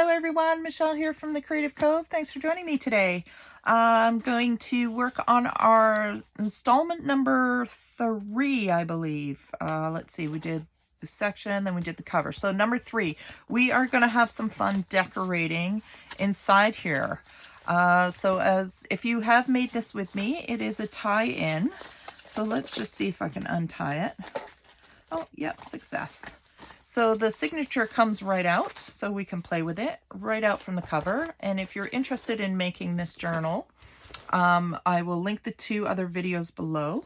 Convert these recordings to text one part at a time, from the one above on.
Hello everyone, Michelle here from the Creative Cove. Thanks for joining me today. I'm going to work on our installment number 3, I believe. Let's see, we did the section, then we did the cover. So number 3, we are going to have some fun decorating inside here. So as if you have made this with me, it is a tie-in. So let's just see if I can untie it. Oh, yep, success. So the signature comes right out, so we can play with it right out from the cover. And if you're interested in making this journal, I will link the 2 other videos below,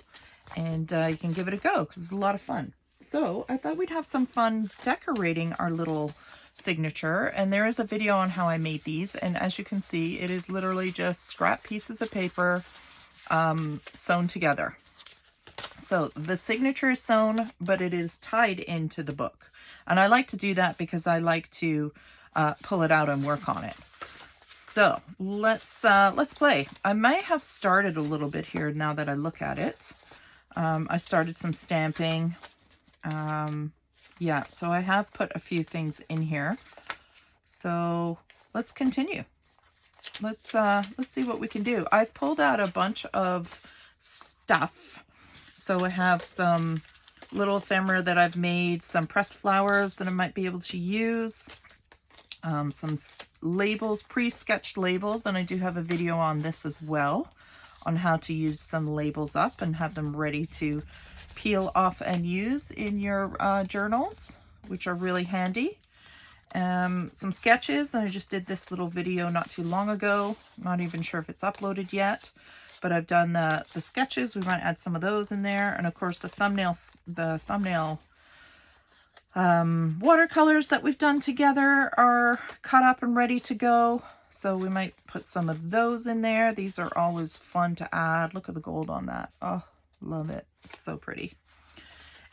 and you can give it a go because it's a lot of fun. So I thought we'd have some fun decorating our little signature, and there is a video on how I made these. And as you can see, it is literally just scrap pieces of paper sewn together. So the signature is sewn, but it is tied into the book. And I like to do that because I like to pull it out and work on it. So let's play. I might have started a little bit here now that I look at it. I started some stamping. Yeah, so I have put a few things in here. So let's continue. Let's see what we can do. I've pulled out a bunch of stuff. So I have some little ephemera that I've made, some pressed flowers that I might be able to use, some labels, pre-sketched labels, and I do have a video on this as well, on how to use some labels up and have them ready to peel off and use in your journals, which are really handy. Some sketches, and I just did this little video not too long ago. Not even sure if it's uploaded yet. But I've done the sketches. We might add some of those in there. And of course the thumbnail watercolors that we've done together are cut up and ready to go. So we might put some of those in there. These are always fun to add. Look at the gold on that. Oh, love it. It's so pretty.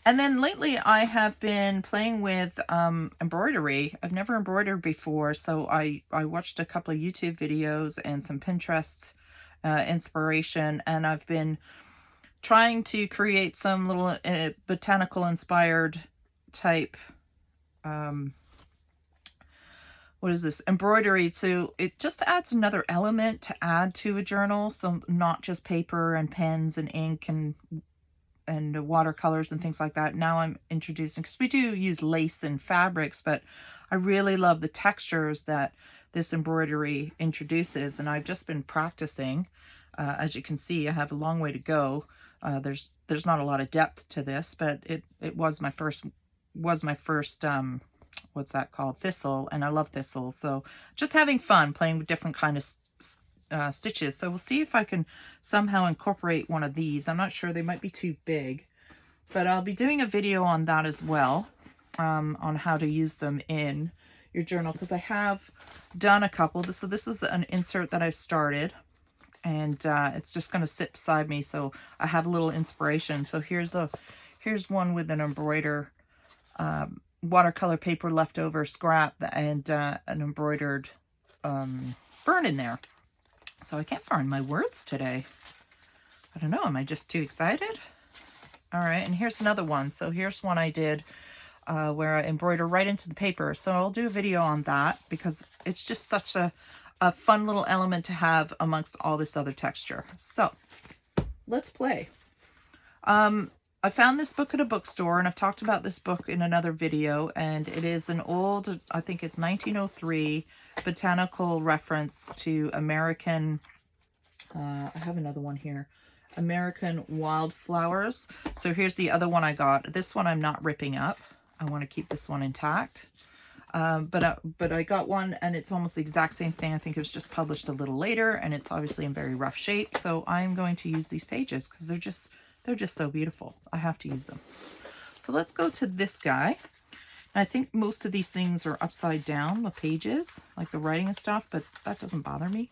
And then lately I have been playing with embroidery. I've never embroidered before. So I watched a couple of YouTube videos and some Pinterest inspiration, and I've been trying to create some little botanical inspired type what is this, embroidery. So it just adds another element to add to a journal, so not just paper and pens and ink and watercolors and things like that. Now I'm introducing, because we do use lace and fabrics, but I really love the textures that this embroidery introduces, and I've just been practicing. As you can see, I have a long way to go. There's not a lot of depth to this, but it was my first what's that called, thistle, and I love thistles. So just having fun playing with different kind of stitches. So we'll see if I can somehow incorporate one of these. I'm not sure, they might be too big, but I'll be doing a video on that as well, on how to use them in your journal, because I have done a couple. So this is an insert that I've started, and it's just going to sit beside me, so I have a little inspiration. So here's one with an embroidered watercolor paper leftover scrap and an embroidered burn in there. So I can't find my words today. I don't know, am I just too excited? All right, and here's another one. So here's one I did where I embroider right into the paper. So I'll do a video on that because it's just such a fun little element to have amongst all this other texture. So let's play. I found this book at a bookstore, and I've talked about this book in another video, and it is an old, I think it's 1903 botanical reference to American, I have another one here, American wildflowers. So here's the other one I got. This one I'm not ripping up. I want to keep this one intact. But I got one, and it's almost the exact same thing. I think it was just published a little later, and it's obviously in very rough shape. So I'm going to use these pages because they're just so beautiful. I have to use them. So let's go to this guy. And I think most of these things are upside down, the pages, like the writing and stuff, but that doesn't bother me.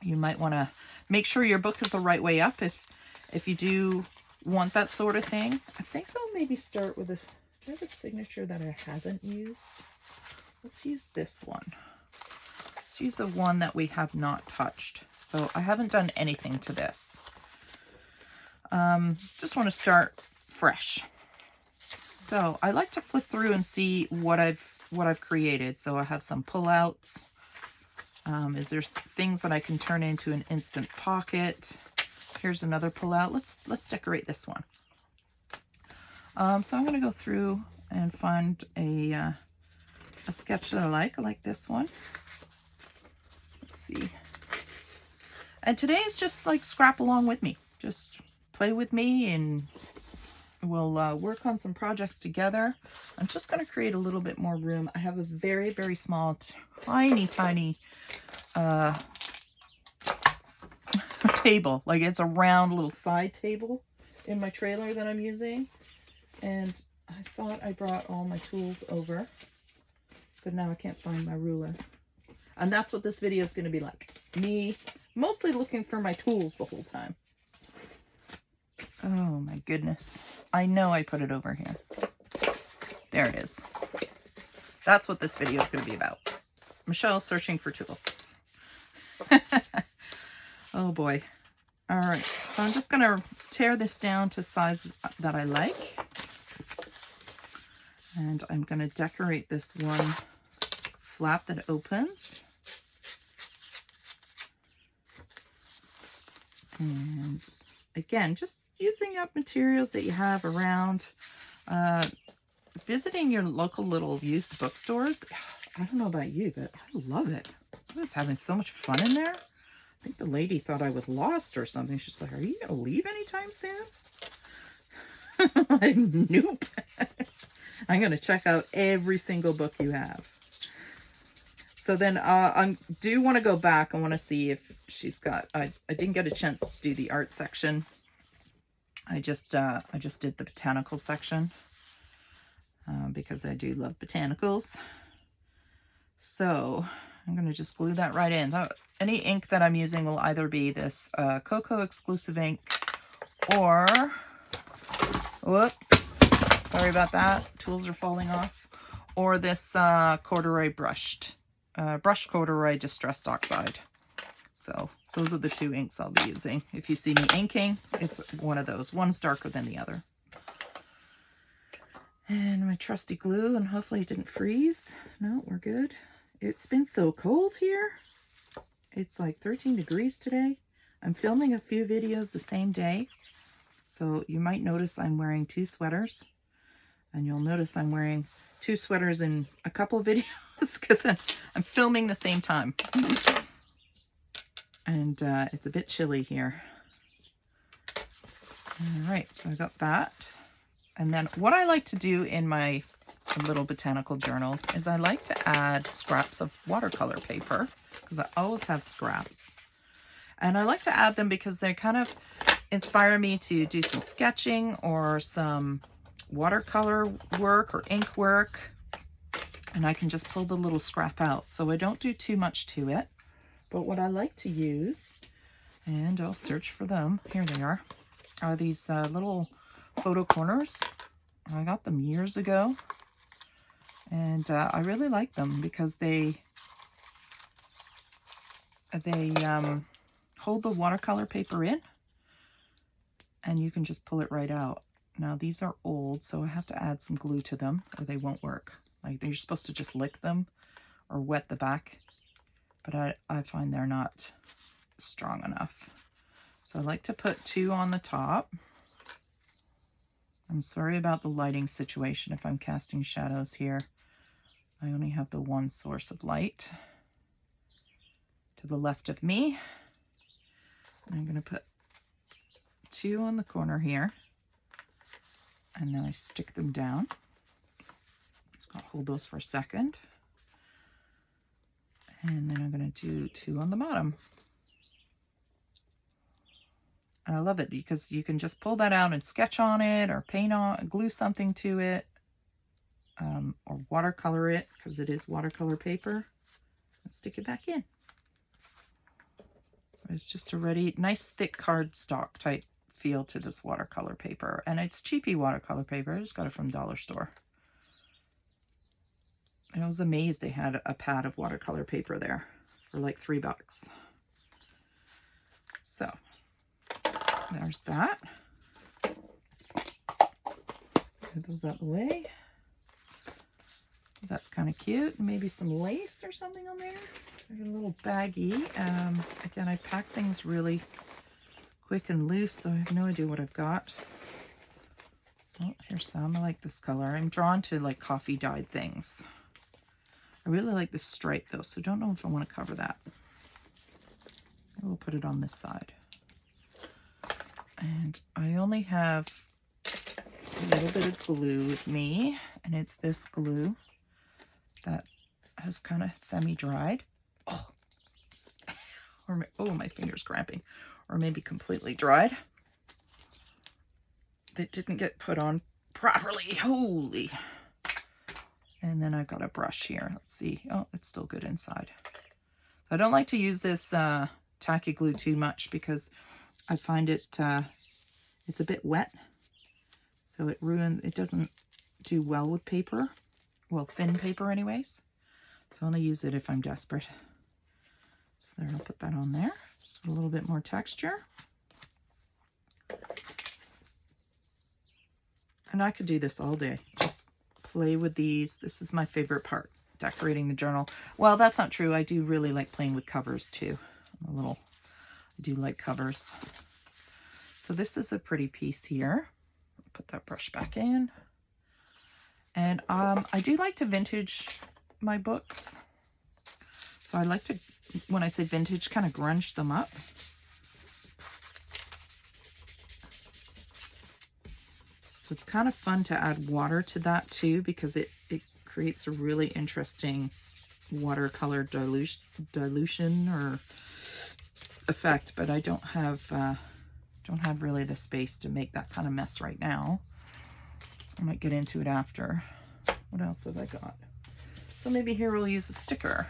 You might want to make sure your book is the right way up if you do want that sort of thing. I think I'll maybe start with do I have a signature that I haven't used? Let's use this one. Let's use the one that we have not touched. So I haven't done anything to this. Just want to start fresh. So I like to flip through and see what I've what I've created. So I have some pullouts. Is there things that I can turn into an instant pocket? Here's another pullout. Let's decorate this one. So I'm going to go through and find a sketch that I like. I like this one. Let's see. And today is just like scrap along with me. Just play with me and we'll work on some projects together. I'm just going to create a little bit more room. I have a very, very small, tiny table. Like it's a round little side table in my trailer that I'm using. And I thought I brought all my tools over, but now I can't find my ruler. And that's what this video is going to be like. Me mostly looking for my tools the whole time. Oh my goodness. I know I put it over here. There it is. That's what this video is going to be about. Michelle searching for tools. Oh boy. All right. So I'm just going to tear this down to size that I like. And I'm going to decorate this one flap that opens. And again, just using up materials that you have around. Visiting your local little used bookstores. I don't know about you, but I love it. I was having so much fun in there. I think the lady thought I was lost or something. She's like, are you going to leave anytime soon? Nope. I'm going to check out every single book you have. So then I do want to go back. I want to see if she's got, I didn't get a chance to do the art section. I just did the botanical section because I do love botanicals. So I'm going to just glue that right in. So any ink that I'm using will either be this Cocoa exclusive ink or, whoops, sorry about that. Tools are falling off. Or this corduroy brush corduroy distressed oxide. So those are the two inks I'll be using. If you see me inking, it's one of those. One's darker than the other. And my trusty glue, and hopefully it didn't freeze. No, we're good. It's been so cold here. It's like 13 degrees today. I'm filming a few videos the same day. So you might notice I'm wearing 2 sweaters. And you'll notice I'm wearing 2 sweaters in a couple of videos because I'm filming the same time. And it's a bit chilly here. All right, so I got that. And then what I like to do in my little botanical journals is I like to add scraps of watercolor paper because I always have scraps. And I like to add them because they kind of inspire me to do some sketching or some watercolor work or ink work. And I can just pull the little scrap out. So I don't do too much to it. But what I like to use, and I'll search for them, here they are these little photo corners. I got them years ago. And I really like them because they hold the watercolor paper in. And you can just pull it right out. Now these are old, so I have to add some glue to them or they won't work. Like you're supposed to just lick them or wet the back. But I find they're not strong enough. So I like to put 2 on the top. I'm sorry about the lighting situation if I'm casting shadows here. I only have the one source of light to the left of me. And I'm going to put 2 on the corner here. And then I stick them down. Just going to hold those for a second. And then I'm going to do 2 on the bottom. And I love it because you can just pull that out and sketch on it or paint on, glue something to it, or watercolor it because it is watercolor paper, and stick it back in. It's just a nice thick cardstock type feel to this watercolor paper. And it's cheapy watercolor paper. I just got it from Dollar Store. And I was amazed they had a pad of watercolor paper there for like $3. So there's that. Get those out of the way. That's kind of cute. Maybe some lace or something on there. There's a little baggie. Again, I pack things really quick and loose, so I have no idea what I've got. Oh, here's some. I like this color. I'm drawn to like coffee dyed things. I really like this stripe though, so don't know if I want to cover that. I will put it on this side. And I only have a little bit of glue with me, and it's this glue that has kind of semi-dried. Oh, my finger's cramping. Or maybe completely dried. That didn't get put on properly. Holy. And then I've got a brush here. Let's see. Oh, it's still good inside. I don't like to use this tacky glue too much because I find it it's a bit wet. So it doesn't do well with paper. Well, thin paper anyways. So I only use it if I'm desperate. So there, I'll put that on there. Just a little bit more texture. And I could do this all day. Just play with these. This is my favorite part, decorating the journal. Well, that's not true. I do really like playing with covers too. I do like covers. So this is a pretty piece here. Put that brush back in. And I do like to vintage my books. So I like to, when I say vintage, kind of grunge them up. So it's kind of fun to add water to that too, because it creates a really interesting watercolor dilution or effect, but I don't have really the space to make that kind of mess right now. I might get into it after. What else have I got? So maybe here we'll use a sticker.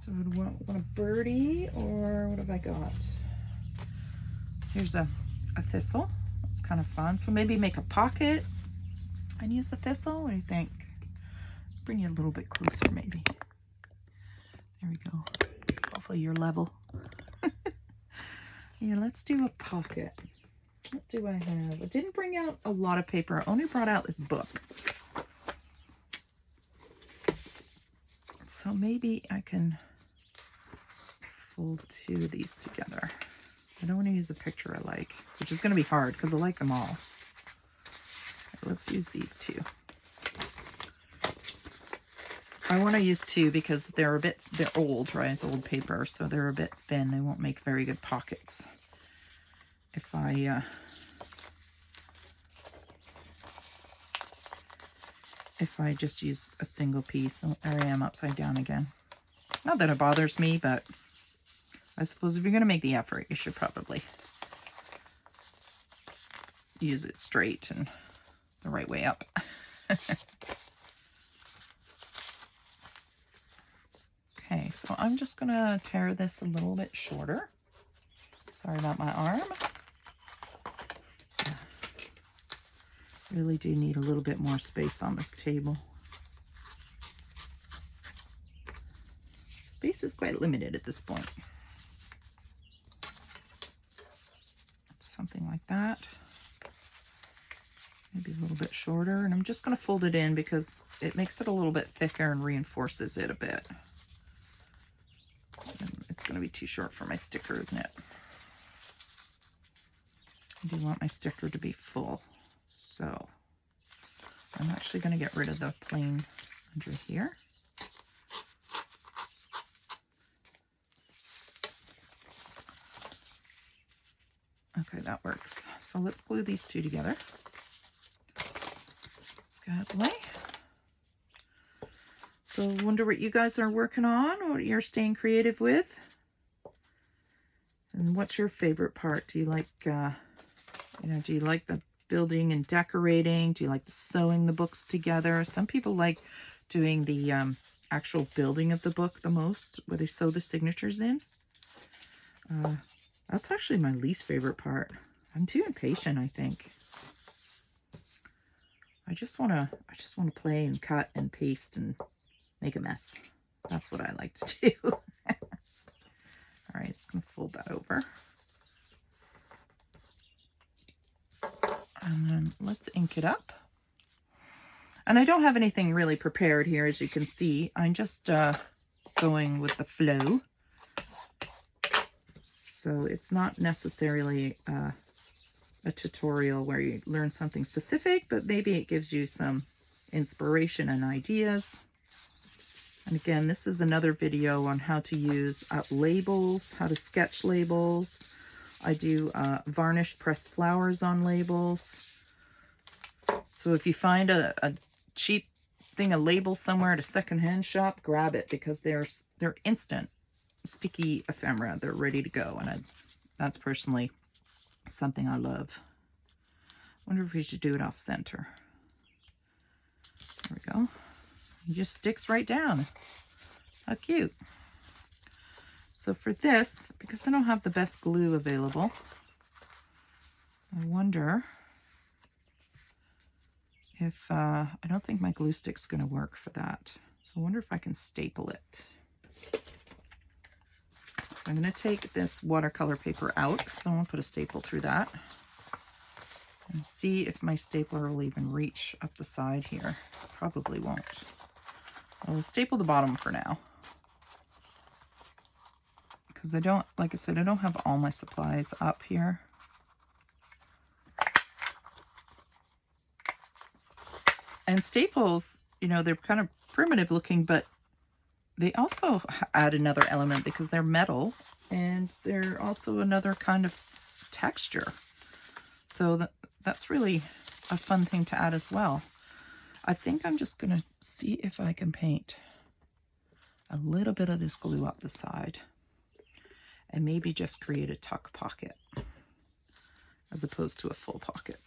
So I would want a birdie, or what have I got? Here's a thistle. It's kind of fun. So maybe make a pocket and use the thistle. What do you think? Bring you a little bit closer maybe. There we go. Hopefully you're level. Yeah, let's do a pocket. What do I have? I didn't bring out a lot of paper. I only brought out this book. So maybe I can fold two of these together. I don't want to use a picture I like, which is going to be hard because I like them all. Okay, let's use these two. I want to use two because they're old, right? It's old paper, so they're a bit thin. They won't make very good pockets if I just use a single piece. So there I am upside down again. Not that it bothers me, but I suppose if you're going to make the effort, you should probably use it straight and the right way up. Okay, so I'm just going to tear this a little bit shorter. Sorry about my arm. Really do need a little bit more space on this table. Space is quite limited at this point. Something like that. Maybe a little bit shorter. And I'm just going to fold it in because it makes it a little bit thicker and reinforces it a bit. And it's going to be too short for my sticker, isn't it? I do want my sticker to be full. So I'm actually going to get rid of the plain under here. Okay, that works. So let's glue these two together. Let's get out of the way. So wonder what you guys are working on, what you're staying creative with. And what's your favorite part? Do you like, do you like the building and decorating? Do you like the sewing the books together? Some people like doing the actual building of the book the most, where they sew the signatures in. That's actually my least favorite part. I'm too impatient, I think. I just want to play and cut and paste and make a mess. That's what I like to do. All right, just going to fold that over. And then let's ink it up. And I don't have anything really prepared here, as you can see. I'm just going with the flow. So it's not necessarily a tutorial where you learn something specific, but maybe it gives you some inspiration and ideas. And again, this is another video on how to use labels, how to sketch labels. I do varnished pressed flowers on labels. So if you find a cheap thing, a label somewhere at a secondhand shop, grab it, because they're instant sticky ephemera. They're ready to go, and that's personally something I love. Wonder if we should do it off center. There we go. It just sticks right down. How cute. So for this, because I don't have the best glue available, I wonder if, I don't think my glue stick's going to work for that. So I wonder if I can staple it. So I'm going to take this watercolor paper out, because I want to put a staple through that. And see if my stapler will even reach up the side here. Probably won't. I'll staple the bottom for now. Because I don't, like I said, I don't have all my supplies up here. And staples, you know, they're kind of primitive looking, but they also add another element because they're metal, and they're also another kind of texture. So that's really a fun thing to add as well. I think I'm just going to see if I can paint a little bit of this glue up the side and maybe just create a tuck pocket as opposed to a full pocket.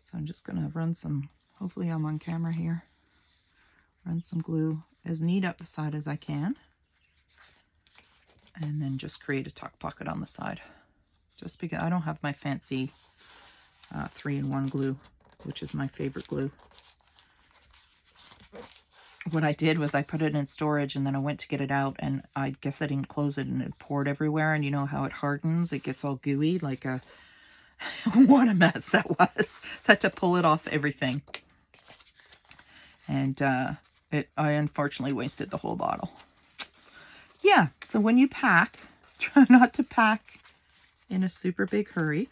So I'm just going to run some, hopefully I'm on camera here, run some glue as neat up the side as I can, and then just create a tuck pocket on the side. Just because I don't have my fancy 3-in-1 glue, which is my favorite glue. What I did was I put it in storage, and then I went to get it out, and I guess I didn't close it, and it poured everywhere. And you know how it hardens? It gets all gooey, like a what a mess that was. So I had to pull it off everything. And I unfortunately wasted the whole bottle. Yeah, so when you pack, try not to pack in a super big hurry,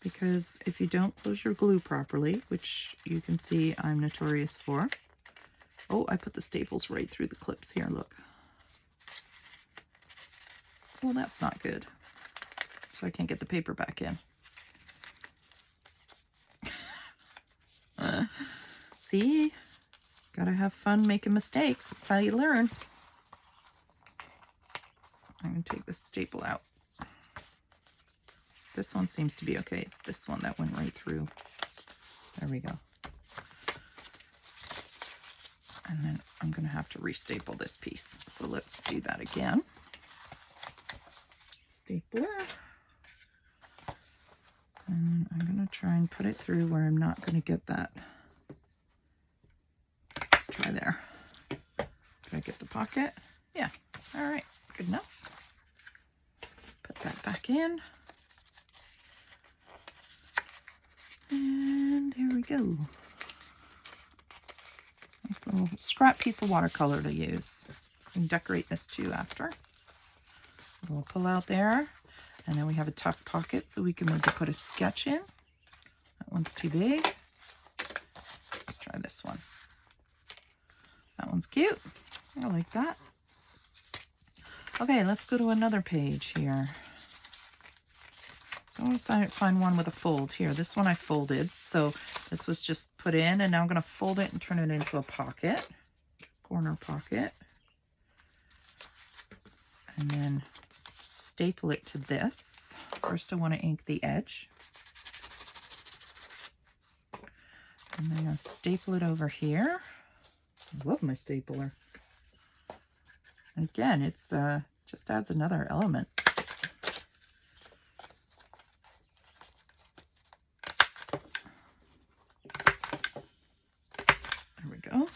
because if you don't close your glue properly, which you can see I'm notorious for. Oh, I put the staples right through the clips here, look. Well, that's not good. So I can't get the paper back in. See? Gotta have fun making mistakes. That's how you learn. I'm gonna take this staple out. This one seems to be okay. It's this one that went right through. There we go. And then I'm going to have to restaple this piece. So let's do that again. Stapler. And I'm going to try and put it through where I'm not going to get that. Let's try there. Did I get the pocket? Yeah. All right. Good enough. Put that back in. And here we go. Nice little scrap piece of watercolor to use. You can decorate this too after. We'll pull out there. And then we have a tuck pocket, so we can maybe put a sketch in. That one's too big. Let's try this one. That one's cute. I like that. Okay, let's go to another page here. So I want to find one with a fold here. This one I folded, so this was just put in, and now I'm going to fold it and turn it into a pocket, corner pocket, and then staple it to this. First I want to ink the edge, and then I'll staple it over here. I love my stapler. Again, it's just adds another element. Go.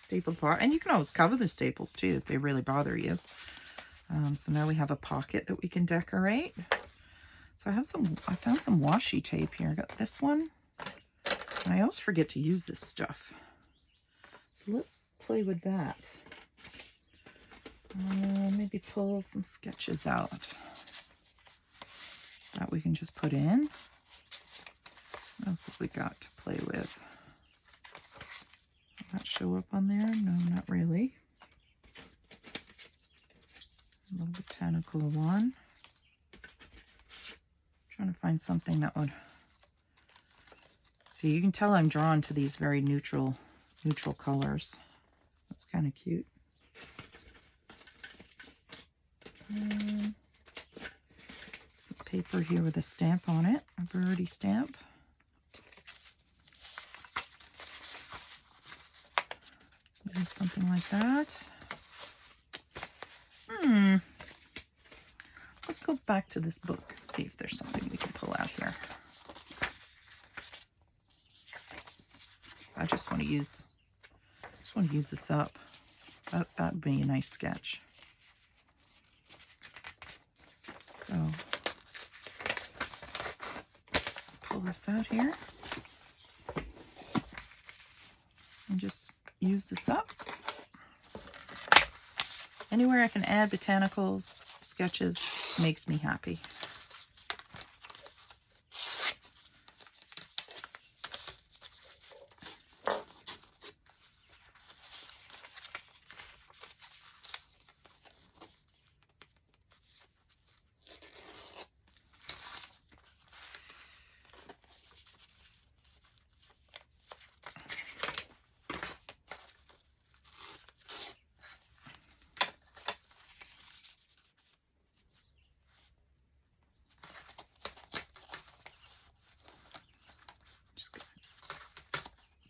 Staple part, and you can always cover the staples too if they really bother you. So now we have a pocket that we can decorate. So I found some washi tape here. I got this one. And I always forget to use this stuff. So let's play with that. Maybe pull some sketches out that we can just put in. What else have we got to play with? Does that show up on there? No, not really. A little botanical one. Trying to find something that would... See, you can tell I'm drawn to these very neutral colors. That's kind of cute. Some paper here with a stamp on it, a birdie stamp. Maybe something like that. Let's go back to this book and see if there's something we can pull out here. I just want to use this up. That'd be a nice sketch. So pull this out here and just use this up. Anywhere I can add botanicals, sketches, makes me happy.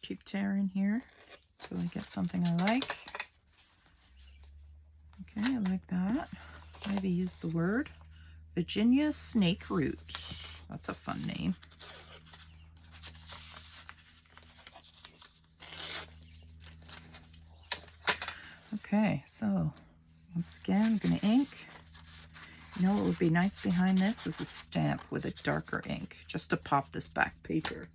Keep tearing here till I get something I like. Okay, I like that. Maybe use the word Virginia snake root. That's a fun name. Okay, so once again, I'm going to ink. You know what would be nice behind this is a stamp with a darker ink, just to pop this back paper.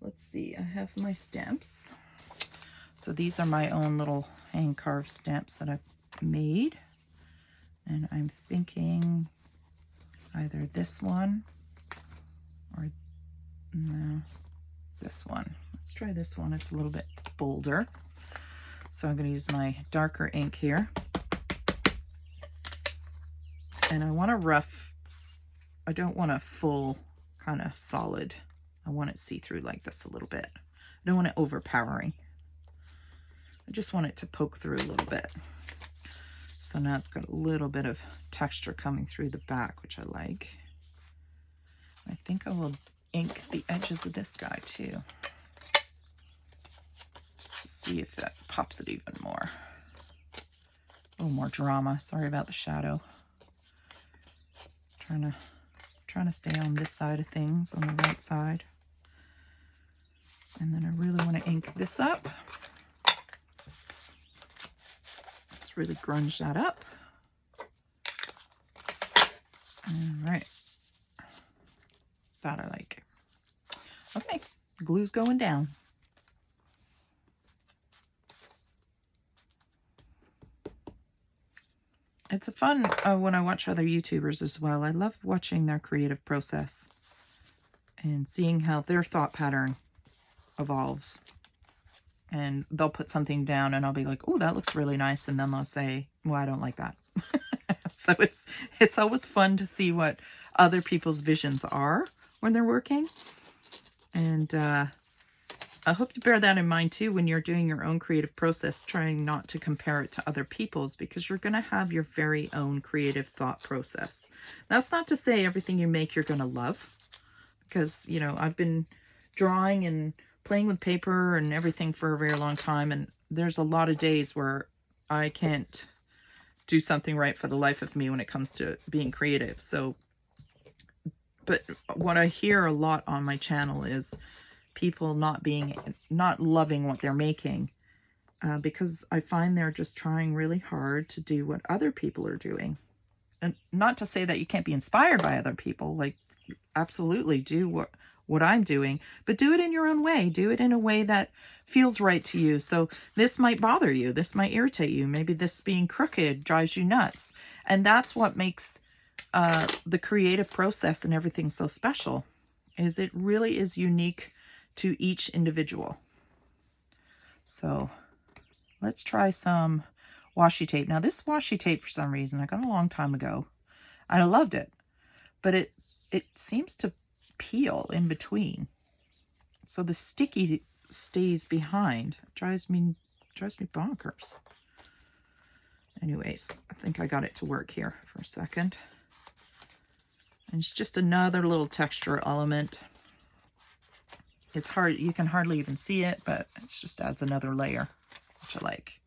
Let's see, I have my stamps. So these are my own little hand carved stamps that I've made. And I'm thinking either this one or no, this one. Let's try this one. It's a little bit bolder. So I'm going to use my darker ink here. And I want a rough, I don't want a full kind of solid. I want it see-through like this a little bit. I don't want it overpowering. I just want it to poke through a little bit. So now it's got a little bit of texture coming through the back, which I like. I think I will ink the edges of this guy too. Just to see if that pops it even more. A little more drama. Sorry about the shadow. Trying to stay on this side of things, on the right side. And then I really want to ink this up. Let's really grunge that up. All right. That I like. Okay, glue's going down. It's a fun when I watch other YouTubers as well. I love watching their creative process and seeing how their thought pattern evolves. And they'll put something down and I'll be like, oh, that looks really nice. And then they'll say, well, I don't like that. So it's always fun to see what other people's visions are when they're working. And I hope you bear that in mind too when you're doing your own creative process, trying not to compare it to other people's, because you're going to have your very own creative thought process. That's not to say everything you make you're going to love, because, you know, I've been drawing and playing with paper and everything for a very long time, and there's a lot of days where I can't do something right for the life of me when it comes to being creative. So, but what I hear a lot on my channel is people not loving what they're making, because I find they're just trying really hard to do what other people are doing. And not to say that you can't be inspired by other people. Like, absolutely do what I'm doing, but do it in your own way. Do it in a way that feels right to you. So this might bother you. This might irritate you. Maybe this being crooked drives you nuts. And that's what makes the creative process and everything so special, is it really is unique to each individual. So let's try some washi tape. Now this washi tape, for some reason, I got a long time ago. I loved it, but it seems to peel in between. So the sticky stays behind. It drives me bonkers. Anyways, I think I got it to work here for a second. And it's just another little texture element. It's hard, you can hardly even see it, but it just adds another layer, which I like.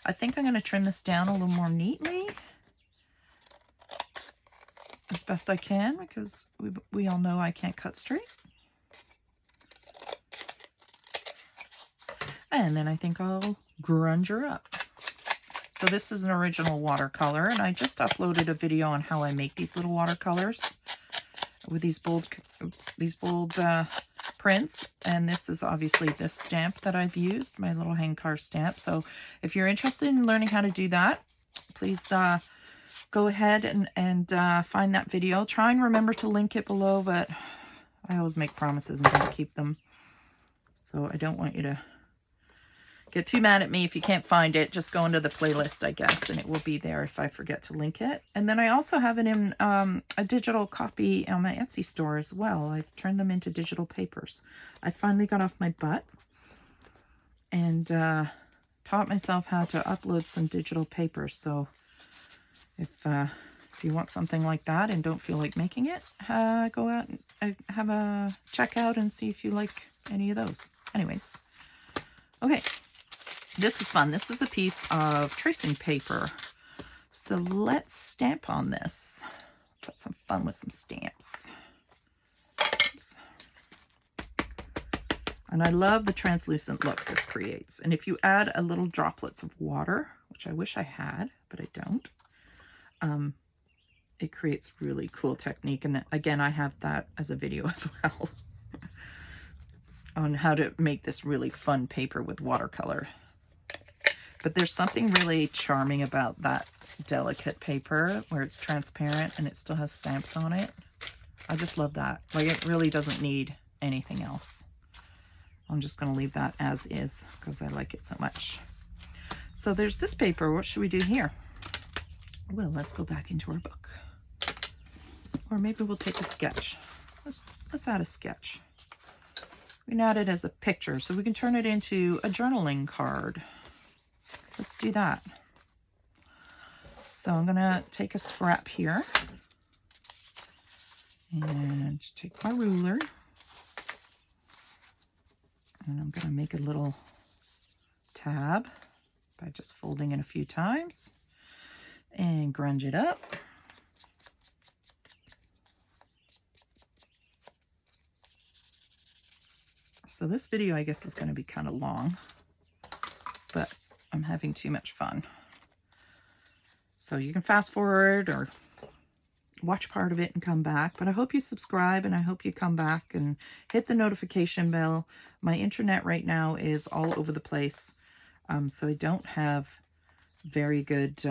I think I'm going to trim this down a little more neatly as best I can, because we all know I can't cut straight. And then I think I'll grunge her up. So this is an original watercolor, and I just uploaded a video on how I make these little watercolors with these bold prints. And this is obviously this stamp that I've used, my little hand carved stamp. So if you're interested in learning how to do that, please go ahead and find that video. Try and remember to link it below, but I always make promises and don't keep them. So I don't want you to get too mad at me if you can't find it. Just go into the playlist, I guess, and it will be there if I forget to link it. And then I also have it in a digital copy on my Etsy store as well. I've turned them into digital papers. I finally got off my butt and taught myself how to upload some digital papers. So if you want something like that and don't feel like making it, go out and have a check out and see if you like any of those. Anyways, okay. This is fun. This is a piece of tracing paper. So let's stamp on this. Let's have some fun with some stamps. Oops. And I love the translucent look this creates. And if you add a little droplets of water, which I wish I had, but I don't, it creates really cool technique. And again, I have that as a video as well on how to make this really fun paper with watercolor. But there's something really charming about that delicate paper where it's transparent and it still has stamps on it. I just love that. Like, it really doesn't need anything else. I'm just going to leave that as is because I like it so much. So there's this paper. What should we do here? Well, let's go back into our book. Or maybe we'll take a sketch. Let's add a sketch. We can add it as a picture so we can turn it into a journaling card. Let's do that. So I'm going to take a scrap here and take my ruler. And I'm going to make a little tab by just folding it a few times and grunge it up. So this video, I guess, is going to be kind of long, but I'm having too much fun. So you can fast forward or watch part of it and come back. But I hope you subscribe and I hope you come back and hit the notification bell. My internet right now is all over the place. So I don't have very good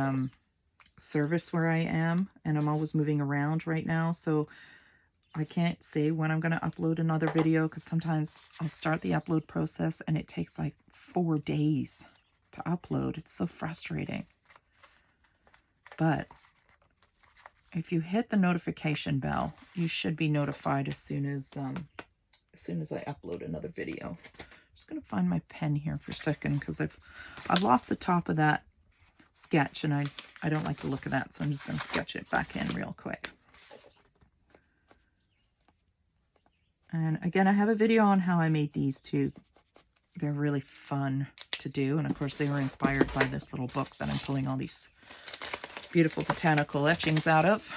service where I am, and I'm always moving around right now. So I can't say when I'm going to upload another video, because sometimes I'll start the upload process and it takes like 4 days to upload. It's so frustrating. But if you hit the notification bell, you should be notified as soon as I upload another video. I'm just going to find my pen here for a second because I've lost the top of that sketch and I don't like the look of that, so I'm just going to sketch it back in real quick. And again, I have a video on how I made these too. They're really fun to do. And of course, they were inspired by this little book that I'm pulling all these beautiful botanical etchings out of.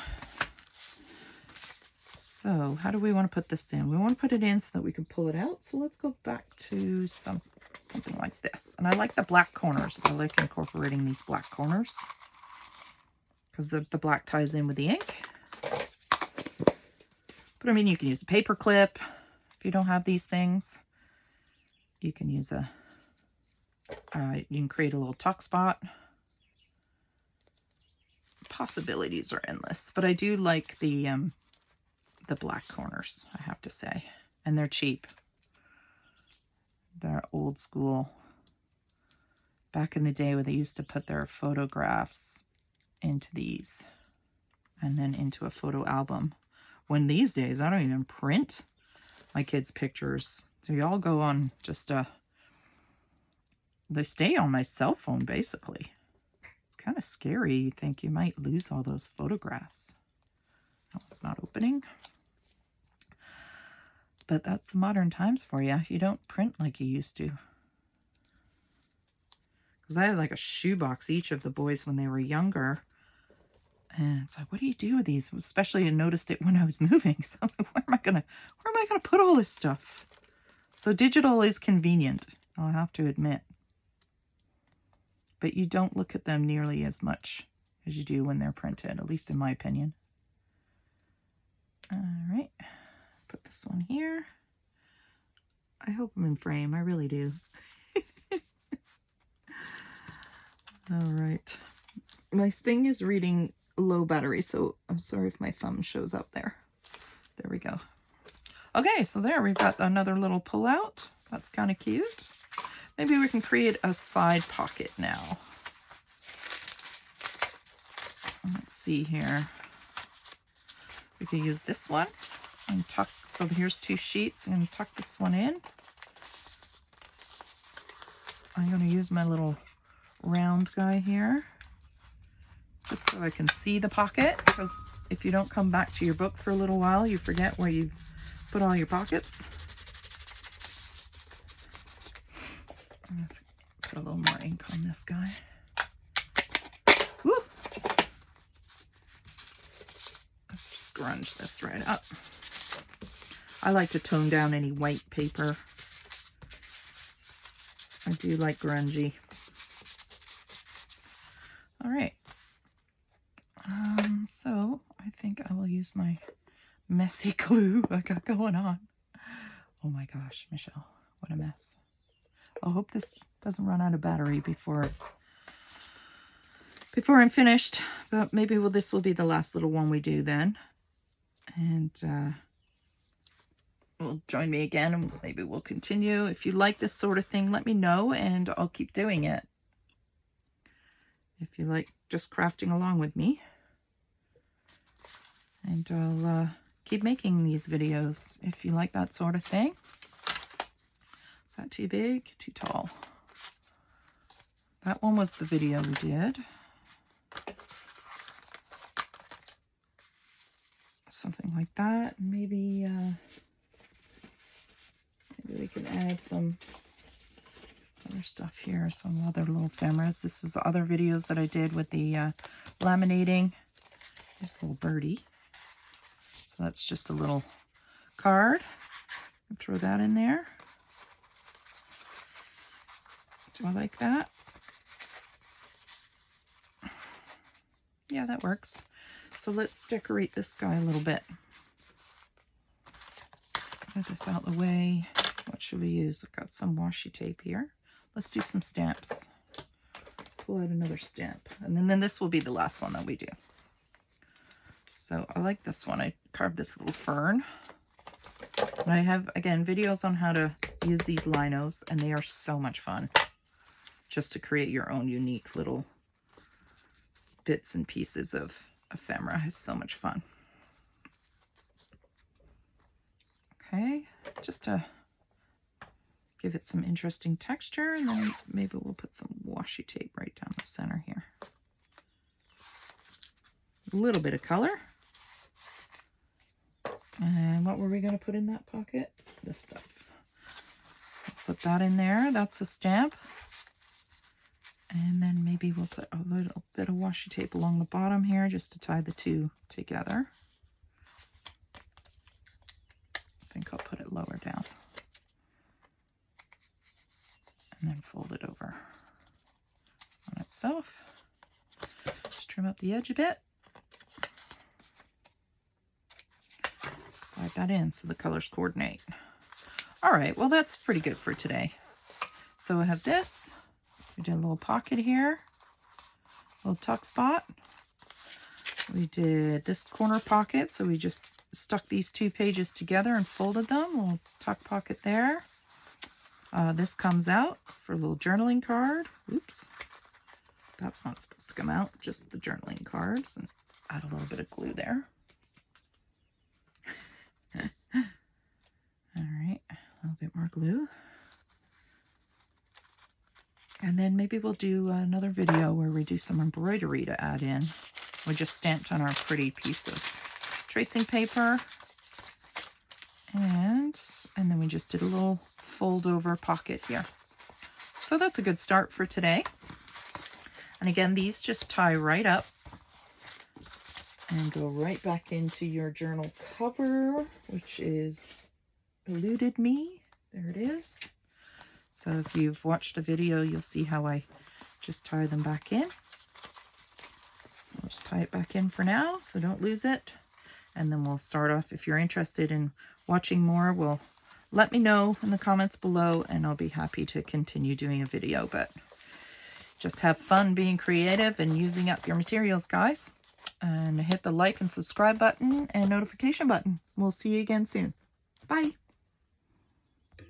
So how do we want to put this in? We want to put it in so that we can pull it out. So let's go back to something like this. And I like the black corners. I like incorporating these black corners because the black ties in with the ink. But I mean, you can use a paper clip if you don't have these things. You can use a, you can create a little tuck spot. Possibilities are endless, but I do like the black corners, I have to say, and they're cheap. They're old school. Back in the day where they used to put their photographs into these and then into a photo album. When these days, I don't even print my kids' pictures. So y'all go on just they stay on my cell phone, basically. It's kind of scary. You think you might lose all those photographs. Oh, it's not opening. But that's the modern times for you. You don't print like you used to. Because I had like a shoebox each of the boys when they were younger. And it's like, what do you do with these? Especially I noticed it when I was moving. So where am I gonna put all this stuff? So digital is convenient, I'll have to admit. But you don't look at them nearly as much as you do when they're printed, at least in my opinion. All right, put this one here. I hope I'm in frame, I really do. All right, my thing is reading low battery, so I'm sorry if my thumb shows up there. There we go. Okay, so there we've got another little pull out. That's kind of cute. Maybe we can create a side pocket now. Let's see here. We could use this one and tuck, so here's 2 sheets. I'm going to tuck this one in. I'm going to use my little round guy here, just so I can see the pocket, because if you don't come back to your book for a little while, you forget where you've put all your pockets. Let's put a little more ink on this guy. Woo! Let's just grunge this right up. I like to tone down any white paper. I do like grungy. All right. So I think I will use my messy glue I got going on. Oh my gosh, Michelle, what a mess. I hope this doesn't run out of battery before I'm finished, but maybe this will be the last little one we do then. And will join me again and maybe we'll continue. If you like this sort of thing, let me know and I'll keep doing it. If you like just crafting along with me. And I'll keep making these videos if you like that sort of thing. Is that too big? Too tall? That one was the video we did. Something like that. Maybe maybe we can add some other stuff here, some other little ephemeras. This was other videos that I did with the laminating. There's a little birdie. So that's just a little card. Throw that in there. Do I like that? Yeah, that works. So let's decorate this guy a little bit. Get this out of the way. What should we use? I've got some washi tape here. Let's do some stamps. Pull out another stamp. And then this will be the last one that we do. So I like this one. I carved this little fern. And I have, again, videos on how to use these linos, and they are so much fun. Just to create your own unique little bits and pieces of ephemera is so much fun. Okay, just to give it some interesting texture, and then maybe we'll put some washi tape right down the center here. A little bit of color. And what were we going to put in that pocket? This stuff. So put that in there. That's a stamp. And then maybe we'll put a little bit of washi tape along the bottom here just to tie the two together. I think I'll put it lower down. And then fold it over on itself. Just trim up the edge a bit. Slide write that in so the colors coordinate. All right, well, that's pretty good for today. So I have this. We did a little pocket here, little tuck spot. We did this corner pocket, so we just stuck these 2 pages together and folded them. A little tuck pocket there. This comes out for a little journaling card. Oops, that's not supposed to come out, just the journaling cards, and add a little bit of glue there. All right, a little bit more glue. And then maybe we'll do another video where we do some embroidery to add in. We just stamped on our pretty piece of tracing paper. And then we just did a little fold over pocket here. So that's a good start for today. And again, these just tie right up and go right back into your journal cover, which is eluded me. There it is. So if you've watched a video, you'll see how I just tie them back in. I'll just tie it back in for now, so don't lose it. And then we'll start off. If you're interested in watching more, well, let me know in the comments below, and I'll be happy to continue doing a video. But just have fun being creative and using up your materials, guys. And hit the like and subscribe button and notification button. We'll see you again soon. Bye.